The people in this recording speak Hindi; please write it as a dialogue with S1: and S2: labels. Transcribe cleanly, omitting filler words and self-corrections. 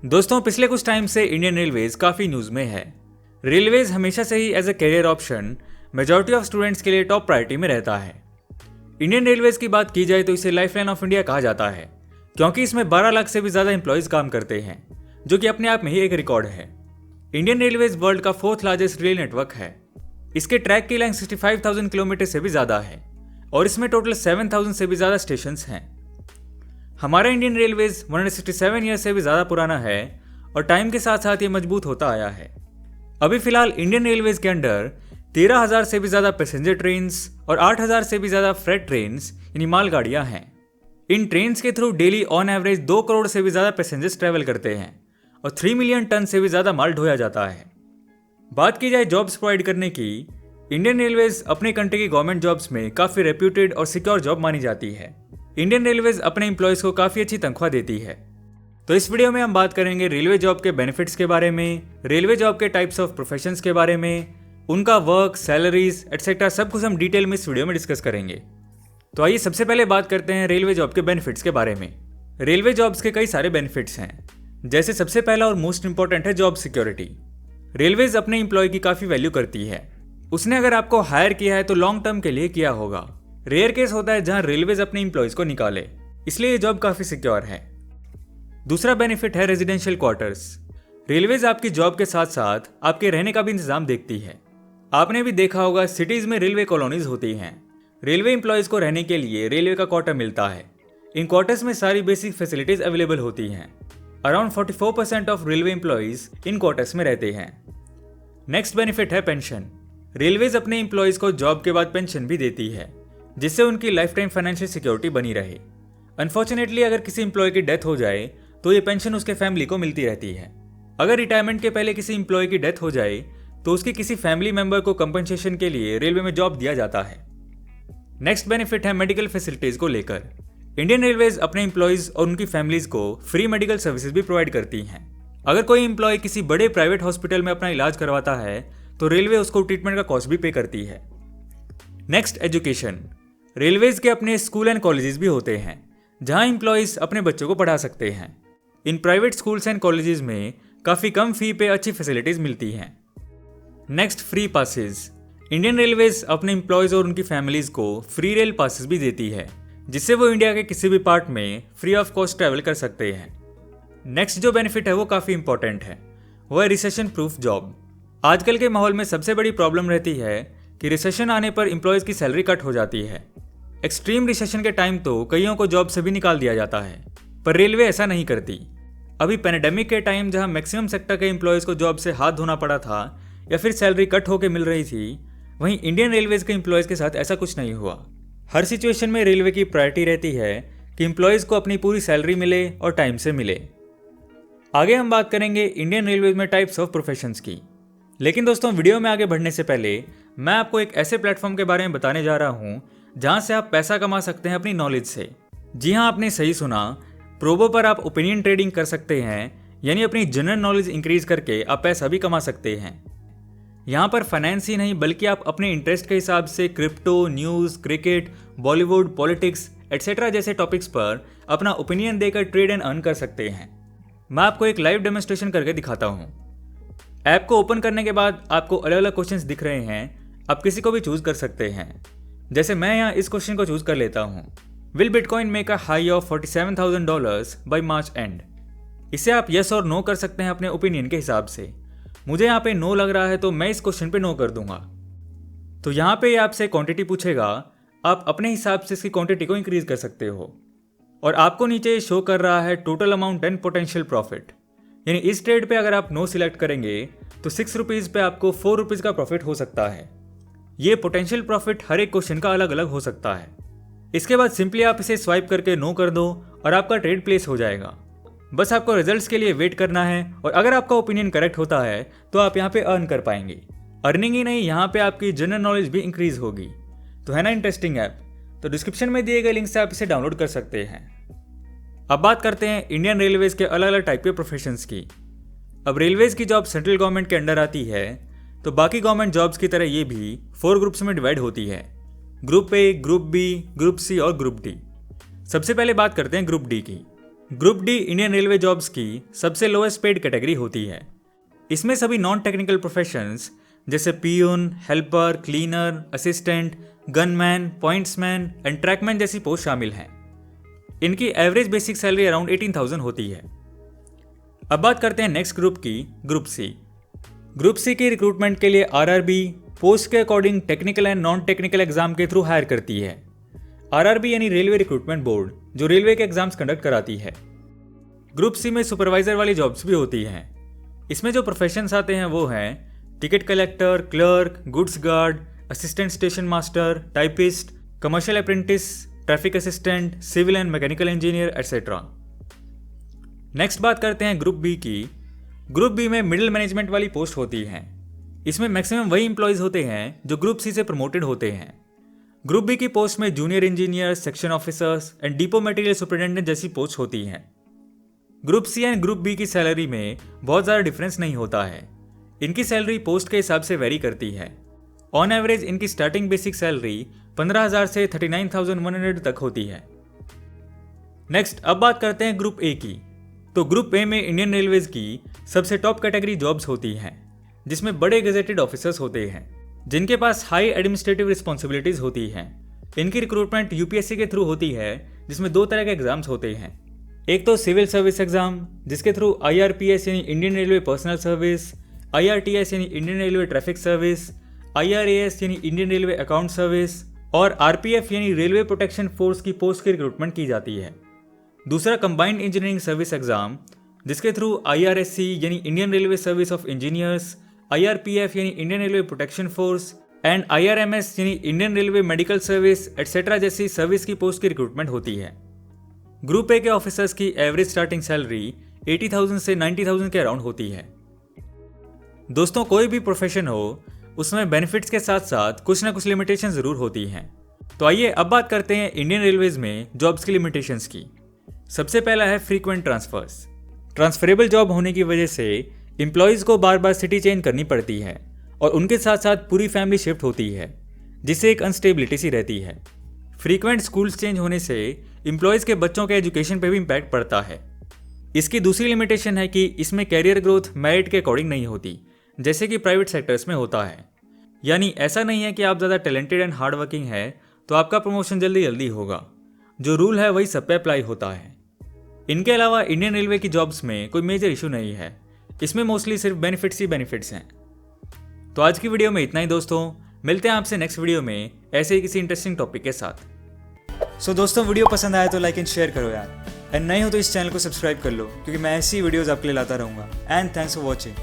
S1: दोस्तों, पिछले कुछ टाइम से इंडियन रेलवेज काफ़ी न्यूज़ में है। रेलवेज हमेशा से ही as a career option majority of students के लिए टॉप प्रायोरिटी में रहता है। इंडियन रेलवेज की बात की जाए तो इसे लाइफलाइन ऑफ इंडिया कहा जाता है, क्योंकि इसमें 12 लाख से भी ज़्यादा एम्प्लॉयज़ काम करते हैं, जो कि अपने आप में ही एक रिकॉर्ड है। इंडियन रेलवेज वर्ल्ड का 4th लार्जेस्ट रेल नेटवर्क है। इसके ट्रैक की लेंथ 65,000 किलोमीटर से भी ज़्यादा है और इसमें टोटल 7,000 से भी ज़्यादा स्टेशन हैं। हमारा इंडियन रेलवेज 167 ईयर से भी ज़्यादा पुराना है और टाइम के साथ साथ ये मजबूत होता आया है। अभी फिलहाल इंडियन रेलवेज के अंडर 13,000 से भी ज़्यादा पैसेंजर ट्रेन्स और 8,000 से भी ज़्यादा फ्रेट ट्रेन्स यानी मालगाड़ियाँ हैं। इन ट्रेन्स के through daily on average 2 crore से भी ज़्यादा पैसेंजर्स ट्रैवल करते हैं और 3 मिलियन टन से भी ज़्यादा माल ढोया जाता है। बात की जाए जॉब्स प्रोवाइड करने की, इंडियन रेलवेज अपने कंट्री की गवर्नमेंट जॉब्स में काफ़ी रेप्यूटेड और सिक्योर जॉब मानी जाती है। इंडियन रेलवेज अपने एम्प्लॉयज़ को काफ़ी अच्छी तनख्वाह देती है। तो इस वीडियो में हम बात करेंगे रेलवे जॉब के बेनिफिट्स के बारे में, रेलवे जॉब के टाइप्स ऑफ प्रोफेशंस के बारे में, उनका वर्क, सैलरीज एटसेट्रा सब कुछ हम डिटेल में इस वीडियो में डिस्कस करेंगे। तो आइए सबसे पहले बात करते हैं रेलवे जॉब के बेनिफिट्स के बारे में। रेलवे जॉब्स के कई सारे बेनिफिट्स हैं, जैसे सबसे पहला और मोस्ट इंपॉर्टेंट है जॉब सिक्योरिटी। रेलवेज अपने एम्प्लॉय की काफ़ी वैल्यू करती है। उसने अगर आपको हायर किया है तो लॉन्ग टर्म के लिए किया होगा। रेयर केस होता है जहां रेलवेज अपने एम्प्लॉयज को निकाले, इसलिए ये जॉब काफ़ी सिक्योर है। दूसरा बेनिफिट है रेजिडेंशियल क्वार्टर्स। रेलवेज आपकी जॉब के साथ साथ आपके रहने का भी इंतजाम देखती है। आपने भी देखा होगा सिटीज़ में रेलवे कॉलोनीज होती हैं। रेलवे एम्प्लॉयज़ को रहने के लिए रेलवे का क्वार्टर मिलता है। इन क्वार्टर्स में सारी बेसिक फैसिलिटीज़ अवेलेबल होती हैं। Around 44% of railway employees in quarters में रहते हैं। नेक्स्ट बेनिफिट है पेंशन। रेलवेज अपने एम्प्लॉयज़ को जॉब के बाद पेंशन भी देती है, जिससे उनकी लाइफ टाइम फाइनेंशियल सिक्योरिटी बनी रहे। अनफॉर्चुनेटली अगर किसी एम्प्लॉय की डेथ हो जाए तो ये पेंशन उसके फैमिली को मिलती रहती है। अगर रिटायरमेंट के पहले किसी एम्प्लॉय की डेथ हो जाए तो उसकी किसी फैमिली मेंबर को कंपनसेशन के लिए रेलवे में जॉब दिया जाता है। नेक्स्ट बेनिफिट है मेडिकल फैसिलिटीज को लेकर। इंडियन रेलवेज अपने एम्प्लॉयज और उनकी फैमिलीज को फ्री मेडिकल सर्विसेज भी प्रोवाइड करती हैं। अगर कोई एम्प्लॉय किसी बड़े प्राइवेट हॉस्पिटल में अपना इलाज करवाता है तो रेलवे उसको ट्रीटमेंट का कॉस्ट भी पे करती है। Next education. रेलवेज के अपने स्कूल एंड कॉलेजेस भी होते हैं, जहां एम्प्लॉयज अपने बच्चों को पढ़ा सकते हैं। In private schools and colleges में काफ़ी कम फी पे अच्छी फैसिलिटीज़ मिलती हैं। Next, free passes. Indian railways अपने एम्प्लॉयज़ और उनकी फैमिलीज़ को फ्री रेल पासेस भी देती है, जिससे वो इंडिया के किसी भी पार्ट में फ्री ऑफ कॉस्ट ट्रैवल कर सकते हैं। नेक्स्ट जो बेनिफिट है वो काफ़ी इंपॉर्टेंट है, वो है रिसेशन प्रूफ जॉब। आजकल के माहौल में सबसे बड़ी प्रॉब्लम रहती है कि रिसेशन आने पर एम्प्लॉयज़ की सैलरी कट हो जाती है। एक्सट्रीम रिसेशन के टाइम तो कईयों को जॉब से भी निकाल दिया जाता है, पर रेलवे ऐसा नहीं करती। अभी पैंडेमिक के टाइम जहां मैक्सिमम सेक्टर के एम्प्लॉयज़ को जॉब से हाथ धोना पड़ा था या फिर सैलरी कट होकर मिल रही थी, वहीं इंडियन रेलवेज के एम्प्लॉयज़ के साथ ऐसा कुछ नहीं हुआ। हर सिचुएशन में रेलवे की प्रायोरिटी रहती है कि एम्प्लॉयज़ को अपनी पूरी सैलरी मिले और टाइम से मिले। आगे हम बात करेंगे इंडियन रेलवेज में टाइप्स ऑफ प्रोफेशंस की। लेकिन दोस्तों, वीडियो में आगे बढ़ने से पहले मैं आपको एक ऐसे प्लेटफॉर्म के बारे में बताने जा रहा हूँ जहाँ से आप पैसा कमा सकते हैं अपनी नॉलेज से। जी हाँ, आपने सही सुना, प्रोबो पर आप ओपिनियन ट्रेडिंग कर सकते हैं, यानी अपनी जनरल नॉलेज इंक्रीज करके आप पैसा भी कमा सकते हैं। यहाँ पर फाइनेंस ही नहीं बल्कि आप अपने इंटरेस्ट के हिसाब से crypto, news, cricket, Bollywood, politics etcetera जैसे टॉपिक्स पर अपना ओपिनियन देकर ट्रेड एंड अर्न कर सकते हैं। मैं आपको एक लाइव डेमोन्स्ट्रेशन करके दिखाता हूँ। ऐप को ओपन करने के बाद आपको अलग अलग क्वेश्चंस दिख रहे हैं, आप किसी को भी चूज कर सकते हैं। जैसे मैं यहाँ इस क्वेश्चन को चूज कर लेता हूँ, will bitcoin make a high of $47,000 by March and. इसे आप यस और नो कर सकते हैं अपने ओपिनियन के हिसाब से। मुझे यहाँ पे नो लग रहा है तो मैं इस क्वेश्चन पे नो कर दूंगा। तो यहाँ पे ये आपसे क्वांटिटी पूछेगा, आप अपने हिसाब से इसकी क्वांटिटी को इंक्रीज कर सकते हो। और आपको नीचे शो कर रहा है total amount and potential profit, यानी इस ट्रेड पे अगर आप नो सिलेक्ट करेंगे तो 6 रुपीज़ पे आपको 4 रुपीज़ का प्रॉफिट हो सकता है। ये पोटेंशियल प्रॉफिट हर एक क्वेश्चन का अलग अलग हो सकता है। इसके बाद सिंपली आप इसे स्वाइप करके नो कर दो और आपका ट्रेड प्लेस हो जाएगा। बस आपको रिजल्ट्स के लिए वेट करना है और अगर आपका ओपिनियन करेक्ट होता है तो आप यहाँ पे अर्न कर पाएंगे। अर्निंग ही नहीं, यहाँ पे आपकी जनरल नॉलेज भी इंक्रीज होगी। तो है ना इंटरेस्टिंग ऐप? तो डिस्क्रिप्शन में दिए गए लिंक से आप इसे डाउनलोड कर सकते हैं। अब बात करते हैं इंडियन रेलवेज के अलग अलग टाइप के प्रोफेशंस की। अब रेलवेज की जॉब सेंट्रल गवर्नमेंट के अंडर आती है, तो बाकी गवर्नमेंट जॉब्स की तरह ये भी 4 ग्रुप्स में डिवाइड होती है। Group A, group B, group C और ग्रुप डी। सबसे पहले बात करते हैं ग्रुप डी की। Group D Indian railway jobs की सबसे लोएस्ट पेड कैटेगरी होती है। इसमें सभी नॉन टेक्निकल प्रोफेशंस जैसे peon, helper, cleaner, assistant, gunman, pointsman and trackman जैसी पोस्ट शामिल हैं। इनकी एवरेज बेसिक सैलरी अराउंड 18,000 होती है। अब बात करते हैं नेक्स्ट ग्रुप की, ग्रुप सी। ग्रुप सी की रिक्रूटमेंट के लिए आरआरबी पोस्ट के according technical and non technical exam के थ्रू हायर करती है। आरआरबी यानी रेलवे रिक्रूटमेंट बोर्ड, जो रेलवे के एग्जाम्स कंडक्ट कराती है। ग्रुप सी में सुपरवाइजर वाली जॉब्स भी होती हैं। इसमें जो प्रोफेशंस आते हैं वो हैं ticket collector, clerk, goods guard, assistant station master, typist, commercial apprentice, traffic assistant, civil and mechanical engineer etcetera. Next बात करते हैं ग्रुप बी की। ग्रुप बी में मिडिल मैनेजमेंट वाली पोस्ट होती हैं। इसमें मैक्सिमम वही इंप्लॉयज होते हैं जो ग्रुप सी से प्रमोटेड होते हैं। ग्रुप बी की पोस्ट में junior engineer, section officers and depot material superintendent जैसी पोस्ट होती हैं। Group C and group B की सैलरी में बहुत ज़्यादा डिफरेंस नहीं होता है। इनकी सैलरी पोस्ट के हिसाब से वेरी करती है। ऑन एवरेज इनकी स्टार्टिंग बेसिक सैलरी 15,000 से 39,100 तक होती है। नेक्स्ट अब बात करते हैं ग्रुप ए की। तो ग्रुप ए में इंडियन रेलवेज की सबसे टॉप कैटेगरी जॉब्स होती हैं, जिसमें बड़े गेजेटेड ऑफिसर्स होते हैं जिनके पास हाई एडमिनिस्ट्रेटिव रिस्पॉन्सिबिलिटीज होती हैं। इनकी रिक्रूटमेंट यूपीएससी के थ्रू होती है, जिसमें 2 तरह के एग्जाम्स होते हैं। एक तो सिविल सर्विस एग्जाम, जिसके थ्रू IRPS यानी Indian railway personal service, IRTS यानी Indian railway traffic service, IRAS यानी इंडियन रेलवे अकाउंट सर्विस और RPF यानी रेलवे प्रोटेक्शन फोर्स की पोस्ट की रिक्रूटमेंट की जाती है। दूसरा कंबाइंड इंजीनियरिंग सर्विस एग्जाम, जिसके थ्रू IRSC यानी Indian railway service of engineers, IRPF यानी Indian railway protection force and IRMS यानी Indian railway medical service etcetera जैसी सर्विस की पोस्ट की रिक्रूटमेंट होती है। ग्रुप ए के ऑफिसर्स की एवरेज स्टार्टिंग सैलरी 80,000 से 90,000 के अराउंड होती है। दोस्तों, कोई भी प्रोफेशन हो उसमें बेनिफिट्स के साथ साथ कुछ ना कुछ लिमिटेशन जरूर होती हैं। तो आइए अब बात करते हैं इंडियन रेलवेज में जॉब्स की लिमिटेशंस की। सबसे पहला है फ्रीक्वेंट ट्रांसफर्स। ट्रांसफरेबल जॉब होने की वजह से एम्प्लॉयज़ को बार बार सिटी चेंज करनी पड़ती है और उनके साथ साथ पूरी फैमिली शिफ्ट होती है, जिससे एक अनस्टेबिलिटी सी रहती है। फ्रीक्वेंट स्कूल्स चेंज होने से एम्प्लॉयज़ के बच्चों के एजुकेशन पे भी इम्पैक्ट पड़ता है। इसकी दूसरी लिमिटेशन है कि इसमें कैरियर ग्रोथ मेरिट के अकॉर्डिंग नहीं होती, जैसे कि प्राइवेट सेक्टर्स में होता है। यानी ऐसा नहीं है कि आप ज़्यादा टैलेंटेड एंड हार्ड वर्किंग है तो आपका प्रमोशन जल्दी होगा। जो रूल है वही सब पे अप्लाई होता है। इनके अलावा इंडियन रेलवे की जॉब्स में कोई मेजर इशू नहीं है। इसमें मोस्टली सिर्फ बेनिफिट्स ही बेनिफिट्स हैं। तो आज की वीडियो में इतना ही दोस्तों। मिलते हैं आपसे नेक्स्ट वीडियो में ऐसे ही किसी इंटरेस्टिंग टॉपिक के साथ। सो दोस्तों, वीडियो पसंद आया तो लाइक एंड शेयर करो यार। एंड नए हो तो इस चैनल को सब्सक्राइब कर लो, क्योंकि मैं ऐसी वीडियोज़ आपके लिए लाता रहूँगा। And thanks for watching.